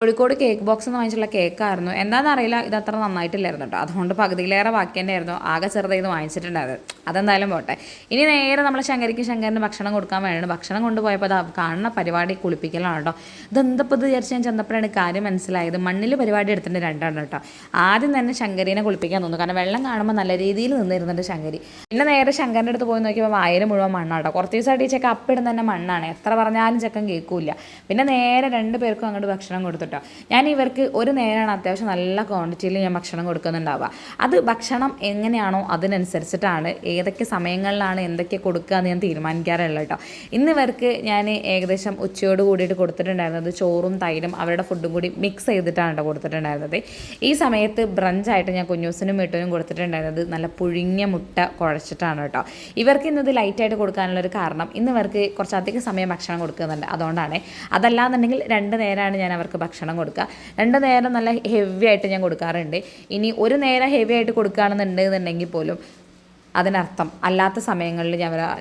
Kozhikode cake box എന്ന് വാങ്ങിച്ചുള്ള കേക്കായിരുന്നു. എന്താണെന്നറിയില്ല, ഇത് അത്ര നന്നായിട്ടില്ലായിരുന്നു കേട്ടോ. അതുകൊണ്ട് പകുതിയിലേറെ ബാക്കി തന്നെയായിരുന്നു. ആകെ ചെറുതായി ഇത് വാങ്ങിച്ചിട്ടുണ്ടായത്. അതെന്തായാലും പോട്ടെ. ഇനി നേരെ നമ്മൾ ശങ്കരന് ഭക്ഷണം കൊടുക്കാൻ വേണ്ടിയിട്ട് ഭക്ഷണം കൊണ്ടുപോയപ്പോൾ അത് കാണുന്ന പരിപാടി കുളിപ്പിക്കലാണ് കേട്ടോ. ഇതെന്തപ്പോൾ ഇത് വിചാരിച്ച് ഞാൻ ചെന്നപ്പോഴാണ് കാര്യം മനസ്സിലായത്. മണ്ണിൽ പരിപാടി എടുത്തിട്ടുണ്ട് രണ്ടെണ്ണം കേട്ടോ. ആദ്യം തന്നെ ശങ്കരിനെ കുളിപ്പിക്കാൻ തോന്നുന്നു. കാരണം വെള്ളം കാണുമ്പോൾ നല്ല രീതിയിൽ നിന്നിരുന്നുണ്ട് ശങ്കരി. പിന്നെ നേരെ ശങ്കരൻ്റെ അടുത്ത് പോയി നോക്കിയപ്പോൾ വായിൽ മുഴുവൻ മണ്ണാട്ടോ. കുറച്ച് ദിവസമായിട്ട് ഈ ചെക്ക അപ്പിടുന്ന തന്നെ മണ്ണാണ്. എത്ര പറഞ്ഞാലും ചെക്കൻ കേൾക്കില്ല. പിന്നെ നേരെ 2 പേർക്കും അങ്ങോട്ട് ഭക്ഷണം കൊടുത്തു. ഞാൻ ഇവർക്ക് ഒരു നേരമാണ് അത്യാവശ്യം നല്ല ക്വാണ്ടിറ്റിയിൽ ഞാൻ ഭക്ഷണം കൊടുക്കുന്നുണ്ടാവുക. അത് ഭക്ഷണം എങ്ങനെയാണോ അതിനനുസരിച്ചിട്ടാണ് ഏതൊക്കെ സമയങ്ങളിലാണ് എന്തൊക്കെ കൊടുക്കുക എന്ന് ഞാൻ തീരുമാനിക്കാറുള്ളത് കേട്ടോ. ഇന്ന് ഇവർക്ക് ഞാൻ ഏകദേശം ഉച്ചയോട് കൂടിയിട്ട് കൊടുത്തിട്ടുണ്ടായിരുന്നത് ചോറും തൈരും അവരുടെ ഫുഡും കൂടി മിക്സ് ചെയ്തിട്ടാണ് കേട്ടോ കൊടുത്തിട്ടുണ്ടായിരുന്നത്. ഈ സമയത്ത് ബ്രഞ്ചായിട്ട് ഞാൻ കുഞ്ഞൂസിനും വീട്ടിനും കൊടുത്തിട്ടുണ്ടായിരുന്നത് നല്ല പുഴുങ്ങിയ മുട്ട കുഴച്ചിട്ടാണ് കേട്ടോ. ഇവർക്ക് ഇന്നത് ലൈറ്റായിട്ട് കൊടുക്കാനുള്ളൊരു കാരണം ഇന്ന് ഇവർക്ക് കുറച്ചധികം സമയം ഭക്ഷണം കൊടുക്കുന്നുണ്ട്. അതുകൊണ്ടാണ്. അതല്ലാന്നുണ്ടെങ്കിൽ 2 നേരമാണ് ഞാൻ അവർക്ക് ഭക്ഷണം കൊടുക്കുക. 2 നേരം നല്ല ഹെവി ആയിട്ട് ഞാൻ കൊടുക്കാറുണ്ട്. ഇനി ഒരു നേരം ഹെവി ആയിട്ട് കൊടുക്കുകയാണെന്നുണ്ടെങ്കിൽ പോലും അതിനർത്ഥം അല്ലാത്ത സമയങ്ങളിൽ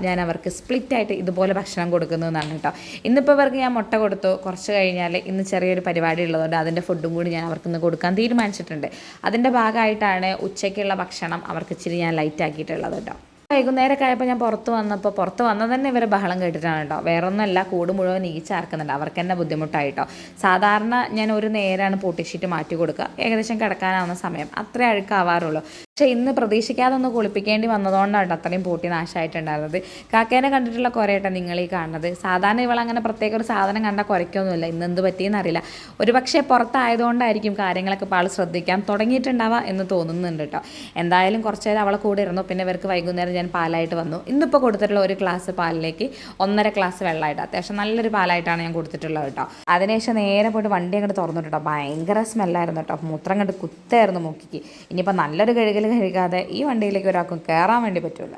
ഞാൻ അവർക്ക് സ്പ്ലിറ്റായിട്ട് ഇതുപോലെ ഭക്ഷണം കൊടുക്കുന്നതെന്നാണ് കേട്ടോ. ഇന്നിപ്പോൾ ഇവർക്ക് ഞാൻ മുട്ട കൊടുത്തു. കുറച്ച് കഴിഞ്ഞാൽ ഇന്ന് ചെറിയൊരു പരിപാടി ഉള്ളതുകൊണ്ട് അതിൻ്റെ ഫുഡും കൂടി ഞാൻ അവർക്കിന്ന് കൊടുക്കാൻ തീരുമാനിച്ചിട്ടുണ്ട്. അതിൻ്റെ ഭാഗമായിട്ടാണ് ഉച്ചയ്ക്കുള്ള ഭക്ഷണം അവർക്ക് ഇച്ചിരി ഞാൻ ലൈറ്റ് ആക്കിയിട്ടുള്ളത് കേട്ടോ. വൈകുന്നേരമൊക്കെ ആയപ്പോൾ ഞാൻ പുറത്ത് വന്നത് തന്നെ ഇവരെ ബഹളം കേട്ടിട്ടാണ് കേട്ടോ. വേറൊന്നുമല്ല, കൂട് മുഴുവൻ ഈച്ചാർക്കുന്നുണ്ട്. അവർക്ക് തന്നെ ബുദ്ധിമുട്ടായിട്ടോ. സാധാരണ ഞാൻ ഒരു നേരമാണ് പൊട്ടിച്ചിട്ട് മാറ്റി കൊടുക്കുക. ഏകദേശം കിടക്കാനാവുന്ന സമയം അത്രേ അഴുക്കാവാറുള്ളൂ. പക്ഷേ ഇന്ന് പ്രതീക്ഷിക്കാതെ ഒന്ന് കുളിപ്പിക്കേണ്ടി വന്നതുകൊണ്ടാണ് അത്രയും പൂട്ടി നാശമായിട്ടുണ്ടായിരുന്നത്. കാക്കേനെ കണ്ടിട്ടുള്ള കുറേട്ടാണ് നിങ്ങൾ ഈ കാണുന്നത്. സാധാരണ ഇവളങ്ങനെ പ്രത്യേക ഒരു സാധനം കണ്ടാൽ കുറയ്ക്കൊന്നുമില്ല. ഇന്ന് എന്ത് പറ്റിയെന്ന് അറിയില്ല. ഒരു പക്ഷേ പുറത്തായതുകൊണ്ടായിരിക്കും കാര്യങ്ങളൊക്കെ ഇപ്പോൾ ആൾ ശ്രദ്ധിക്കാൻ തുടങ്ങിയിട്ടുണ്ടാവുക എന്ന് തോന്നുന്നുണ്ട് കേട്ടോ. എന്തായാലും കുറച്ച് നേരം അവളെ കൂടെ ഇരുന്നു. പിന്നെ ഇവർക്ക് വൈകുന്നേരം ഞാൻ പാലായിട്ട് വന്നു. ഇന്നിപ്പോൾ കൊടുത്തിട്ടുള്ള 1 ഗ്ലാസ് പാലിലേക്ക് 1.5 ഗ്ലാസ് വെള്ളമായിട്ട് അത്യാവശ്യം നല്ലൊരു പാലായിട്ടാണ് ഞാൻ കൊടുത്തിട്ടുള്ളത് കേട്ടോ. അതിനുശേഷം നേരെ പോയിട്ട് വണ്ടി അങ്ങോട്ട് തുറന്നിട്ടോ. ഭയങ്കര സ്മെല്ലായിരുന്നു കേട്ടോ. മൂത്രം കണ്ട് കുത്തായിരുന്നു മൂക്കിക്ക്. ഇനിയിപ്പോൾ നല്ലൊരു കഴുകാതെ ഈ വണ്ടിയിലേക്ക് ഒരാൾക്കും കയറാൻ വേണ്ടി പറ്റില്ല.